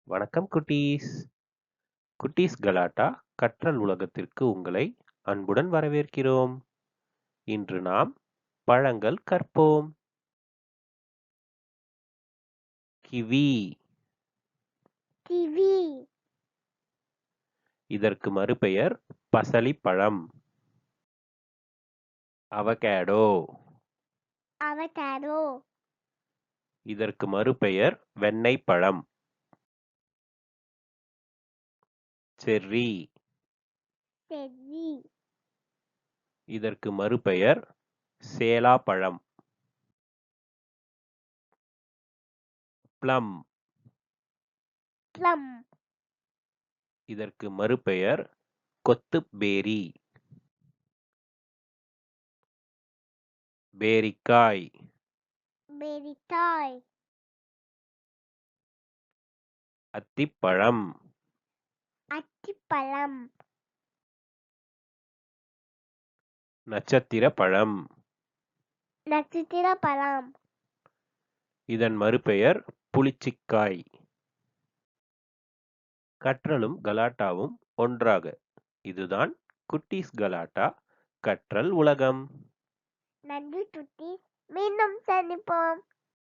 வணக்கம் குட்டீஸ். குட்டீஸ் கலாட்டா கற்றல் உலகத்திற்கு உங்களை அன்புடன் வரவேற்கிறோம். இன்று நாம் பழங்கள் கற்போம். கிவி. கிவி, இதற்கு மறுபெயர் பசலிப்பழம். அவகேடோ. அவகேடோ, இதற்கு மறுபெயர் வெண்ணெய் பழம். செர்ரி. செர்ரி, இதற்கு மறுபெயர் சேலாப்பழம். ப்ளம். ப்ளம், இதற்கு மறுபெயர் கொத்துப்பேரி. பேரிக்காய். பேரிக்காய், அத்திப்பழம். அத்திப்பழம், நட்சத்திரப்பழம். நட்சத்திரப்பழம், இதன் மறுபெயர் புளிச்சிக்காய். கற்றலும் கலாட்டாவும் ஒன்றாக. இதுதான் குட்டீஸ் கலாட்டா கற்றல் உலகம். நன்றி குட்டீஸ், மீண்டும் சந்திப்போம்.